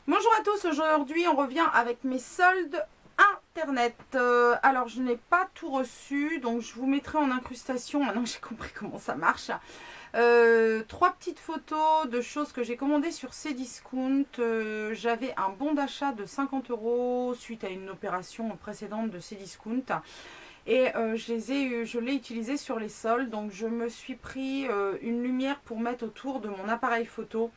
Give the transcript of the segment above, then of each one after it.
Bonjour à tous, aujourd'hui on revient avec mes soldes internet. Alors je n'ai pas tout reçu, donc je vous mettrai en incrustation, maintenant que j'ai compris comment ça marche. Trois petites photos de choses que j'ai commandées sur Cdiscount. J'avais un bon d'achat de 50 € suite à une opération précédente de Cdiscount. Et je l'ai utilisé sur les soldes. Donc je me suis pris une lumière pour mettre autour de mon appareil photo,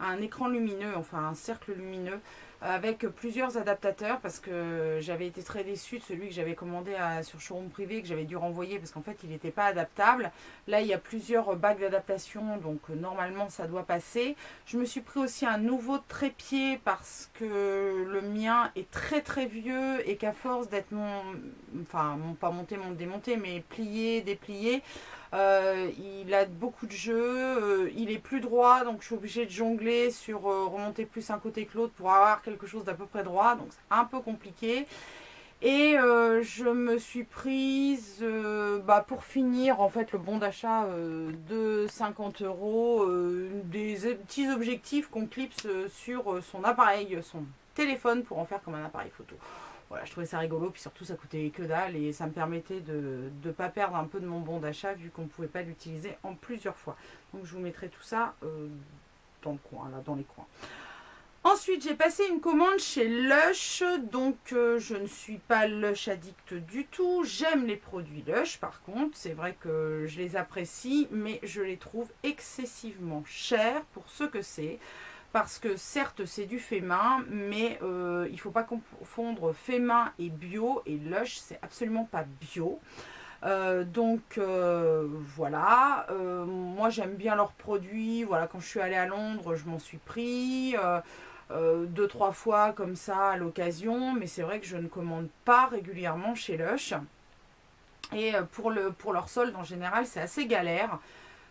un écran lumineux, enfin un cercle lumineux, avec plusieurs adaptateurs parce que j'avais été très déçue de celui que j'avais commandé sur Showroom Privé, que j'avais dû renvoyer parce qu'en fait il n'était pas adaptable. Là il y a plusieurs bacs d'adaptation, donc normalement ça doit passer. Je me suis pris aussi un nouveau trépied parce que le mien est très très vieux et qu'à force d'être pas monté, démonté, mais plié, déplié, il a beaucoup de jeux, il est plus droit, donc je suis obligée de jongler sur remonter plus un côté que l'autre pour avoir quelque chose d'à peu près droit, donc c'est un peu compliqué. Et je me suis prise, pour finir, en fait, le bon d'achat de 50 €, des petits objectifs qu'on clipse sur son appareil, son téléphone pour en faire comme un appareil photo. Voilà, je trouvais ça rigolo, puis surtout ça coûtait que dalle et ça me permettait de ne pas perdre un peu de mon bon d'achat vu qu'on ne pouvait pas l'utiliser en plusieurs fois. Donc je vous mettrai tout ça dans le coin, là, dans les coins. Ensuite, j'ai passé une commande chez Lush, donc je ne suis pas Lush addict du tout. J'aime les produits Lush, par contre, c'est vrai que je les apprécie, mais je les trouve excessivement chers pour ce que c'est. Parce que certes, c'est du fait main, mais il ne faut pas confondre fait main et bio, et Lush, c'est absolument pas bio. Voilà, moi j'aime bien leurs produits. Voilà, quand je suis allée à Londres, je m'en suis pris 2-3 fois comme ça à l'occasion, mais c'est vrai que je ne commande pas régulièrement chez Lush. Et pour leur solde en général, c'est assez galère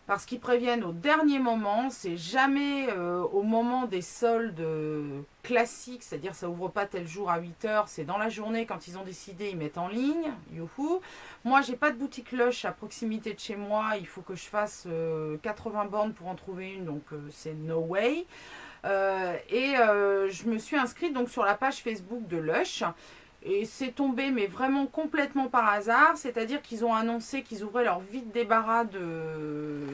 parce qu'ils préviennent au dernier moment. C'est jamais au moment des soldes classiques, c'est-à-dire ça ouvre pas tel jour à 8 h, c'est dans la journée quand ils ont décidé, ils mettent en ligne. Youhou. Moi, j'ai pas de boutique Lush à proximité de chez moi, il faut que je fasse 80 bornes pour en trouver une, donc c'est no way. Je me suis inscrite donc sur la page Facebook de Lush. Et c'est tombé, mais vraiment complètement par hasard. C'est-à-dire qu'ils ont annoncé qu'ils ouvraient leur vide débarras de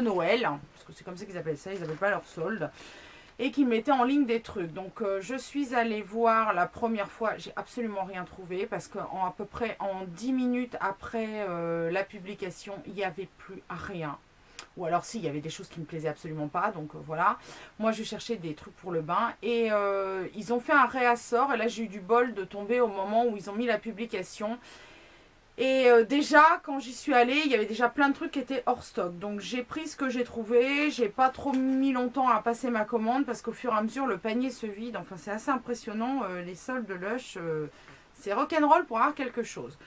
Noël. Parce que c'est comme ça qu'ils appellent ça, ils n'appellent pas leur solde. Et qu'ils mettaient en ligne des trucs. Donc je suis allée voir la première fois. J'ai absolument rien trouvé. Parce qu'à peu près en 10 minutes après la publication, il n'y avait plus rien. Ou alors si, il y avait des choses qui ne me plaisaient absolument pas, donc voilà. Moi je cherchais des trucs pour le bain et ils ont fait un réassort et là j'ai eu du bol de tomber au moment où ils ont mis la publication. Et déjà quand j'y suis allée, il y avait déjà plein de trucs qui étaient hors stock. Donc j'ai pris ce que j'ai trouvé, j'ai pas trop mis longtemps à passer ma commande parce qu'au fur et à mesure le panier se vide. Enfin c'est assez impressionnant, les soldes de Lush, c'est rock'n'roll pour avoir quelque chose.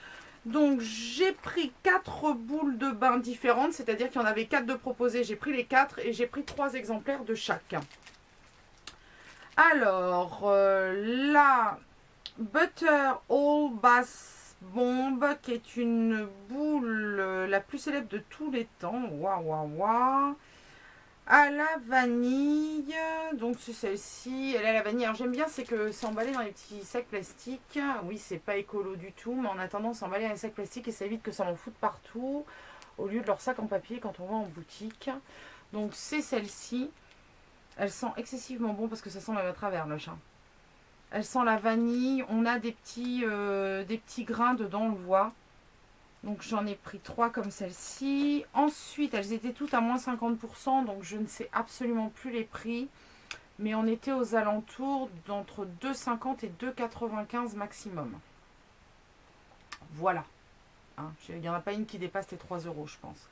Donc j'ai pris 4 boules de bain différentes, c'est-à-dire qu'il y en avait 4 de proposées. J'ai pris les 4 et j'ai pris 3 exemplaires de chaque. Alors, la Butter All Bath Bomb, qui est une boule la plus célèbre de tous les temps. Waouh, waouh, waouh. À la vanille, donc c'est celle-ci, elle est à la vanille. Alors j'aime bien, c'est que c'est emballé dans les petits sacs plastiques. Oui, c'est pas écolo du tout, mais en attendant, c'est emballé dans les sacs plastiques et ça évite que ça en foute partout au lieu de leur sac en papier quand on va en boutique. Donc c'est celle-ci. Elle sent excessivement bon parce que ça sent même à travers le chat. Elle sent la vanille. On a des petits grains dedans, on le voit. Donc j'en ai pris 3 comme celle-ci. Ensuite, elles étaient toutes à moins 50%, donc je ne sais absolument plus les prix. Mais on était aux alentours d'entre 2,50 et 2,95 maximum. Voilà. Hein, il n'y en a pas une qui dépasse les 3 €, je pense.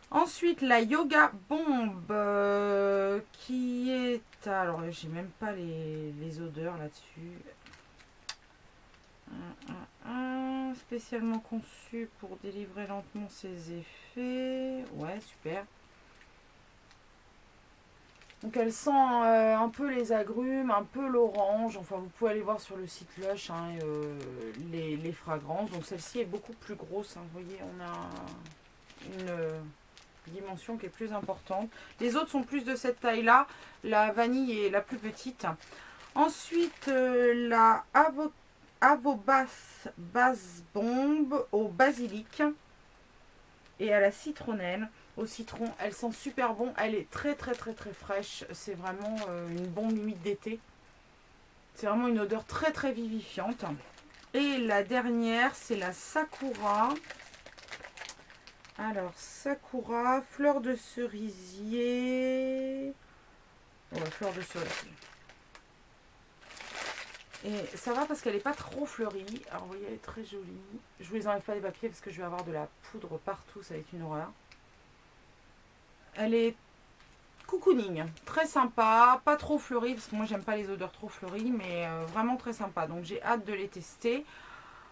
Ensuite, la Yoga Bomb, qui est... Alors, j'ai même pas les odeurs là-dessus. Spécialement conçu pour délivrer lentement ses effets. Ouais, super. Donc elle sent un peu les agrumes, un peu l'orange. Enfin, vous pouvez aller voir sur le site Lush hein, les fragrances. Donc celle-ci est beaucoup plus grosse. Hein. Vous voyez, on a une dimension qui est plus importante. Les autres sont plus de cette taille-là. La vanille est la plus petite. Ensuite, la Avobath Bath Bomb au basilic et à la citronnelle. Au citron, elle sent super bon. Elle est très fraîche. C'est vraiment une bombe limite d'été. C'est vraiment une odeur très vivifiante. Et la dernière, c'est la Sakura. Alors, Sakura, fleur de cerisier. Ouais, fleur de cerisier. Et ça va parce qu'elle n'est pas trop fleurie. Alors, vous voyez, elle est très jolie. Je vous les enlève pas les papiers parce que je vais avoir de la poudre partout. Ça va être une horreur. Elle est cocooning, très sympa, pas trop fleurie parce que moi j'aime pas les odeurs trop fleuries, mais vraiment très sympa. Donc j'ai hâte de les tester.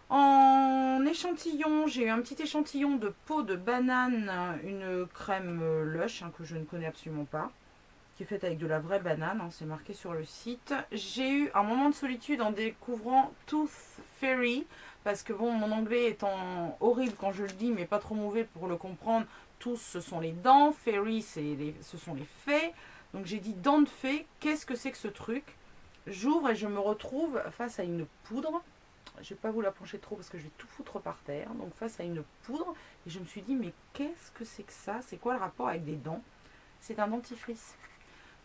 En échantillon, j'ai eu un petit échantillon de peau de banane, une crème Lush que je ne connais absolument pas, qui est faite avec de la vraie banane, c'est marqué sur le site. J'ai eu un moment de solitude en découvrant Tooth Fairy, parce que bon, mon anglais étant horrible quand je le dis, mais pas trop mauvais pour le comprendre. Tous, ce sont les dents. Fairy, ce sont les fées. Donc j'ai dit dents de fée. Qu'est-ce que c'est que ce truc? J'ouvre et je me retrouve face à une poudre. Je ne vais pas vous la pencher trop parce que je vais tout foutre par terre. Donc face à une poudre. Et je me suis dit, mais qu'est-ce que c'est que ça? C'est quoi le rapport avec des dents? C'est un dentifrice.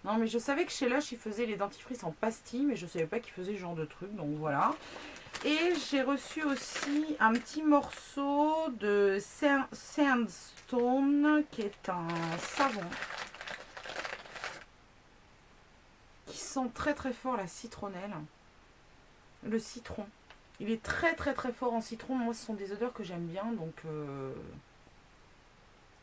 Non, mais je savais que chez Lush, ils faisaient les dentifrices en pastilles. Mais je ne savais pas qu'ils faisaient ce genre de truc. Donc voilà. Et j'ai reçu aussi un petit morceau de Sandstone, qui est un savon qui sent très fort la citronnelle, le citron. Il est très fort en citron. Moi, ce sont des odeurs que j'aime bien, donc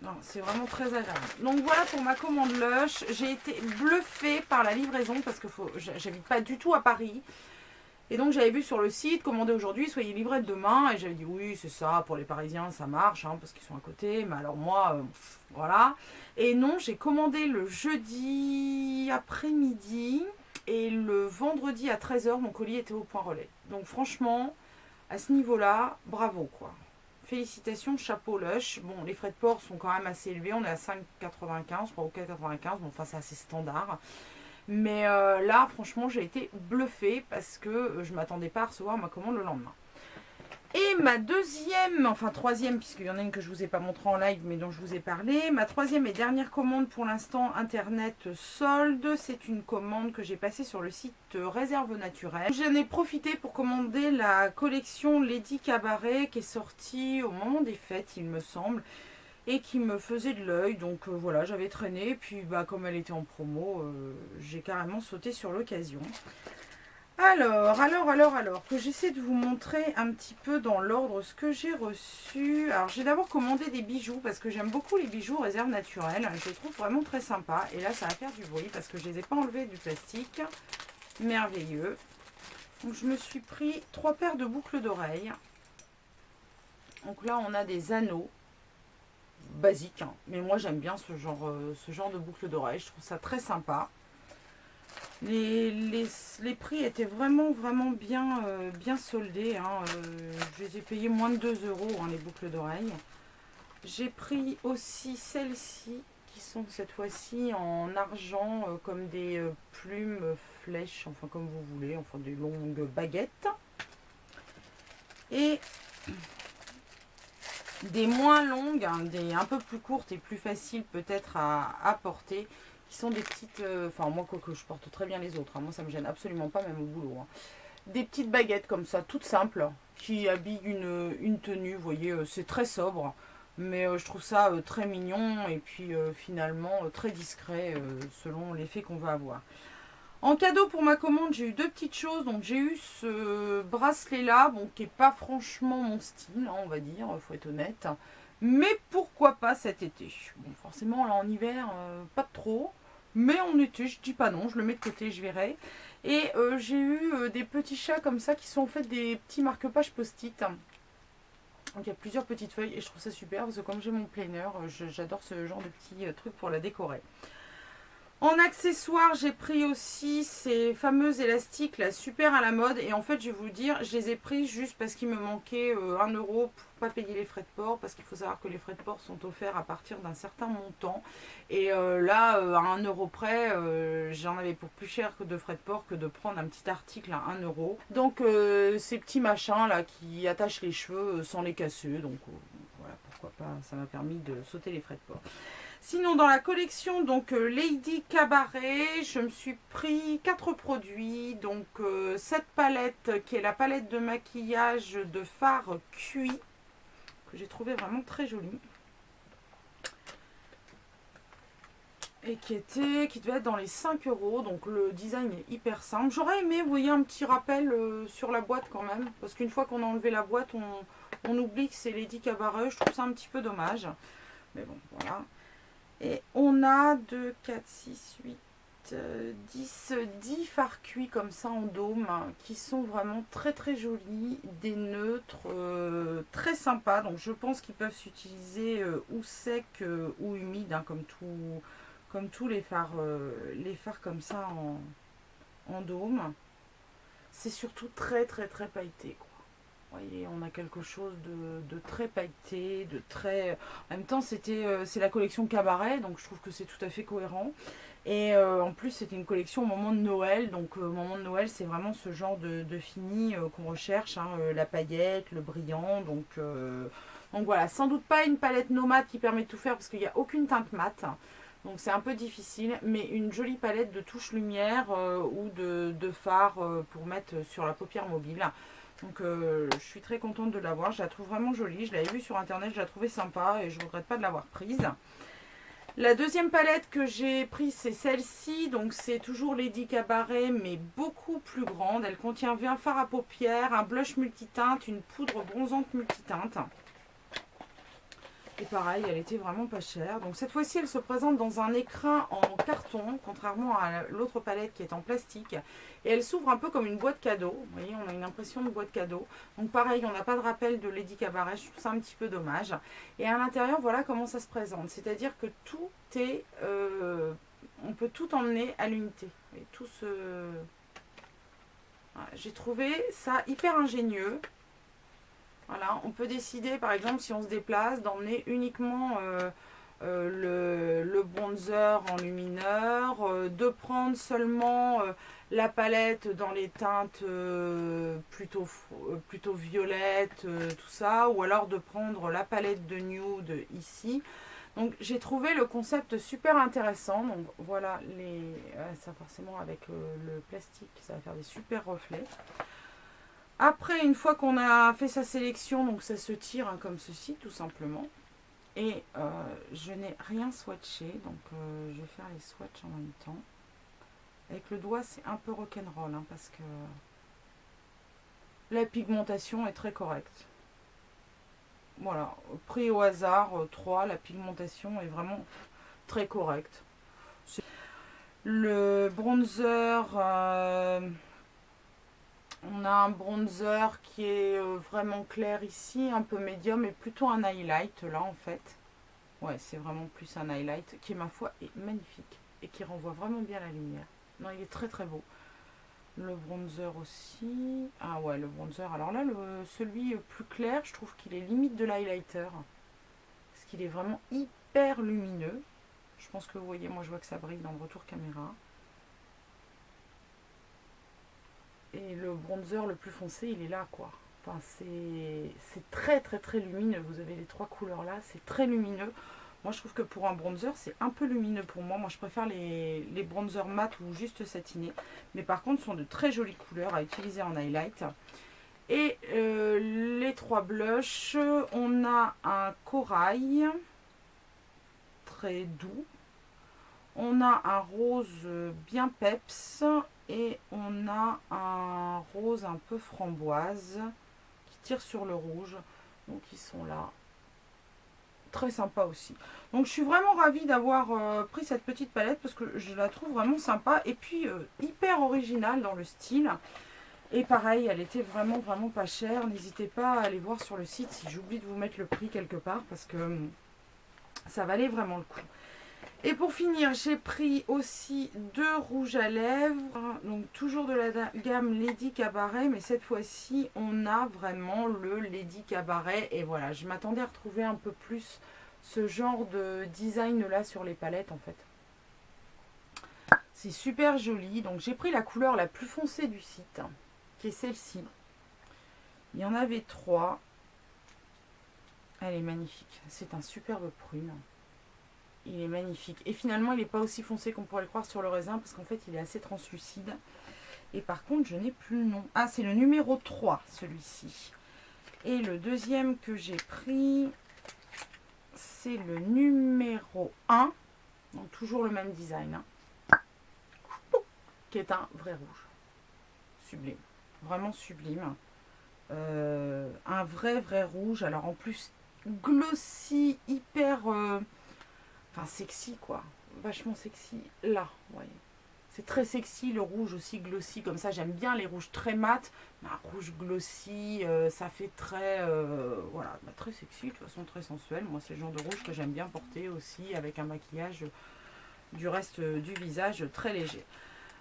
non, c'est vraiment très agréable. Donc voilà pour ma commande Lush. J'ai été bluffée par la livraison parce que j'habite pas du tout à Paris. Et donc j'avais vu sur le site, commandez aujourd'hui, soyez livré demain. Et j'avais dit oui, c'est ça, pour les Parisiens ça marche, parce qu'ils sont à côté. Mais alors moi, voilà. Et non, j'ai commandé le jeudi après-midi. Et le vendredi à 13 h, mon colis était au point relais. Donc franchement, à ce niveau-là, bravo quoi. Félicitations, chapeau Lush. Bon, les frais de port sont quand même assez élevés. On est à 5,95, je crois, ou 4,95. Bon, enfin, c'est assez standard. Mais là, franchement, j'ai été bluffée parce que je ne m'attendais pas à recevoir ma commande le lendemain. Et ma deuxième, enfin troisième, puisqu'il y en a une que je ne vous ai pas montrée en live, mais dont je vous ai parlé. Ma troisième et dernière commande pour l'instant, Internet solde. C'est une commande que j'ai passée sur le site Réserve Naturelle. J'en ai profité pour commander la collection Lady Cabaret qui est sortie au moment des fêtes, il me semble. Et qui me faisait de l'œil, donc voilà, j'avais traîné, puis comme elle était en promo, j'ai carrément sauté sur l'occasion. Alors, que j'essaie de vous montrer un petit peu dans l'ordre ce que j'ai reçu. Alors, j'ai d'abord commandé des bijoux, parce que j'aime beaucoup les bijoux Réserve Naturelle, je les trouve vraiment très sympas, et là ça va faire du bruit, parce que je les ai pas enlevés du plastique, merveilleux. Donc je me suis pris 3 paires de boucles d'oreilles. Donc là on a des anneaux. Basique, mais moi j'aime bien ce genre de boucle d'oreille, je trouve ça très sympa. Les prix étaient vraiment bien soldés, je les ai payés moins de 2 €, les boucles d'oreilles. J'ai pris aussi celles-ci qui sont cette fois-ci en argent, comme des plumes flèches, enfin comme vous voulez, enfin des longues baguettes. Et des moins longues, des un peu plus courtes et plus faciles peut-être à porter, qui sont des petites, enfin moi quoique je porte très bien les autres, moi ça me gêne absolument pas, même au boulot. Des petites baguettes comme ça, toutes simples, qui habillent une tenue, vous voyez, c'est très sobre, mais je trouve ça très mignon et puis finalement très discret selon l'effet qu'on va avoir. En cadeau pour ma commande, j'ai eu 2 petites choses. Donc j'ai eu ce bracelet là, bon, qui n'est pas franchement mon style, on va dire, faut être honnête. Mais pourquoi pas cet été? Bon, forcément là en hiver, pas trop. Mais en été, je dis pas non, je le mets de côté, je verrai. Et j'ai eu des petits chats comme ça qui sont en fait des petits marque-pages post-it. Donc il y a plusieurs petites feuilles et je trouve ça super parce que comme j'ai mon planner, j'adore ce genre de petits trucs pour la décorer. En accessoires, j'ai pris aussi ces fameux élastiques là, super à la mode. Et en fait, je vais vous dire, je les ai pris juste parce qu'il me manquait 1 € pas payer les frais de port, parce qu'il faut savoir que les frais de port sont offerts à partir d'un certain montant. Et là, à 1 euro près, j'en avais pour plus cher que de frais de port que de prendre un petit article à 1 euro. Donc ces petits machins là qui attachent les cheveux sans les casser, donc voilà, pourquoi pas, ça m'a permis de sauter les frais de port. Sinon, dans la collection donc Lady Cabaret, je me suis pris 4 produits. Donc cette palette qui est la palette de maquillage de fard cuit, que j'ai trouvé vraiment très jolie. Et qui devait être dans les 5 euros. Donc le design est hyper simple. J'aurais aimé, vous voyez, un petit rappel sur la boîte quand même. Parce qu'une fois qu'on a enlevé la boîte, on oublie que c'est Lady Cabaret. Je trouve ça un petit peu dommage. Mais bon, voilà. Et on a 2, 4, 6, 8, 10 fards cuits comme ça en dôme, qui sont vraiment très très jolis, des neutres, très sympas. Donc je pense qu'ils peuvent s'utiliser ou secs ou humides, hein, comme tous les fards comme ça en dôme. C'est surtout très très très pailleté, quoi. Vous voyez, on a quelque chose de très pailleté, de très... En même temps, c'est la collection Cabaret, donc je trouve que c'est tout à fait cohérent. Et en plus, c'était une collection au moment de Noël, donc au moment de Noël, c'est vraiment ce genre de fini qu'on recherche, hein, la paillette, le brillant. Donc voilà, sans doute pas une palette nomade qui permet de tout faire, parce qu'il n'y a aucune teinte mate. Donc c'est un peu difficile, mais une jolie palette de touche lumière ou de fard pour mettre sur la paupière mobile. Donc je suis très contente de l'avoir, je la trouve vraiment jolie, je l'avais vue sur internet, je la trouvais sympa et je ne regrette pas de l'avoir prise. La deuxième palette que j'ai prise, c'est celle-ci, donc c'est toujours Lady Cabaret mais beaucoup plus grande. Elle contient un fard à paupières, un blush multiteinte, une poudre bronzante multiteinte. Et pareil, elle était vraiment pas chère. Donc cette fois-ci, elle se présente dans un écrin en carton, contrairement à l'autre palette qui est en plastique. Et elle s'ouvre un peu comme une boîte cadeau. Vous voyez, on a une impression de boîte cadeau. Donc pareil, on n'a pas de rappel de Lady Cabaret. Je trouve ça un petit peu dommage. Et à l'intérieur, voilà comment ça se présente. C'est-à-dire que tout est... on peut tout emmener à l'unité. Et tout se... Voilà, j'ai trouvé ça hyper ingénieux. Voilà, on peut décider par exemple si on se déplace d'emmener uniquement le bronzer en lumineur, de prendre seulement la palette dans les teintes plutôt violettes, tout ça, ou alors de prendre la palette de nude ici. Donc j'ai trouvé le concept super intéressant. Donc voilà, ça forcément avec le plastique, ça va faire des super reflets. Après, une fois qu'on a fait sa sélection, donc ça se tire hein, comme ceci, tout simplement. Et je n'ai rien swatché, donc je vais faire les swatchs en même temps. Avec le doigt, c'est un peu rock'n'roll, hein, parce que la pigmentation est très correcte. Voilà, pris au hasard, 3, la pigmentation est vraiment très correcte. Le bronzer... on a un bronzer qui est vraiment clair ici, un peu médium et plutôt un highlight là en fait. Ouais, c'est vraiment plus un highlight qui, ma foi, est magnifique et qui renvoie vraiment bien la lumière. Non, il est très très beau. Le bronzer aussi. Ah ouais, le bronzer. Alors là, celui plus clair, je trouve qu'il est limite de l'highlighter. Parce qu'il est vraiment hyper lumineux. Je pense que vous voyez, moi je vois que ça brille dans le retour caméra. Et le bronzer le plus foncé, il est là, quoi. Enfin, c'est très, très, très lumineux. Vous avez les 3 couleurs là, c'est très lumineux. Moi, je trouve que pour un bronzer, c'est un peu lumineux pour moi. Moi, je préfère les bronzers mat ou juste satinés. Mais par contre, ce sont de très jolies couleurs à utiliser en highlight. Et les 3 blushs, on a un corail, très doux. On a un rose bien peps. Et on a un rose un peu framboise qui tire sur le rouge. Donc ils sont là. Très sympa aussi. Donc je suis vraiment ravie d'avoir pris cette petite palette parce que je la trouve vraiment sympa. Et puis hyper originale dans le style. Et pareil, elle était vraiment vraiment pas chère. N'hésitez pas à aller voir sur le site si j'oublie de vous mettre le prix quelque part parce que ça valait vraiment le coup. Et pour finir, j'ai pris aussi 2 rouges à lèvres. Donc toujours de la gamme Lady Cabaret. Mais cette fois-ci, on a vraiment le Lady Cabaret. Et voilà, je m'attendais à retrouver un peu plus ce genre de design là sur les palettes en fait. C'est super joli. Donc j'ai pris la couleur la plus foncée du site, qui est celle-ci. Il y en avait 3. Elle est magnifique. C'est un superbe prune. Il est magnifique. Et finalement, il n'est pas aussi foncé qu'on pourrait le croire sur le raisin, parce qu'en fait, il est assez translucide. Et par contre, je n'ai plus le nom. Ah, c'est le numéro 3, celui-ci. Et le deuxième que j'ai pris, c'est le numéro 1. Donc, toujours le même design. Hein, qui est un vrai rouge. Sublime. Vraiment sublime. Un vrai rouge. Alors, en plus, glossy, hyper... Enfin, sexy, quoi. Vachement sexy. Là, vous voyez. C'est très sexy, le rouge aussi glossy. Comme ça, j'aime bien les rouges très mat. Mais un rouge glossy, ça fait très... voilà, bah, très sexy, de toute façon, très sensuel. Moi, c'est le genre de rouge que j'aime bien porter aussi, avec un maquillage du reste du visage très léger.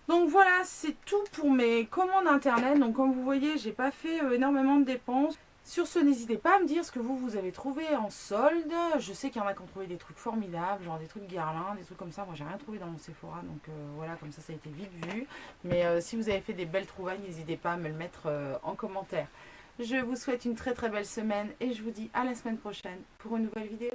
Donc voilà, c'est tout pour mes commandes internet. Donc comme vous voyez, j'ai pas fait énormément de dépenses. Sur ce, n'hésitez pas à me dire ce que vous avez trouvé en solde. Je sais qu'il y en a qui ont trouvé des trucs formidables, genre des trucs Guerlain, des trucs comme ça. Moi, j'ai rien trouvé dans mon Sephora, donc voilà, comme ça a été vite vu. Mais si vous avez fait des belles trouvailles, n'hésitez pas à me le mettre en commentaire. Je vous souhaite une très belle semaine et je vous dis à la semaine prochaine pour une nouvelle vidéo.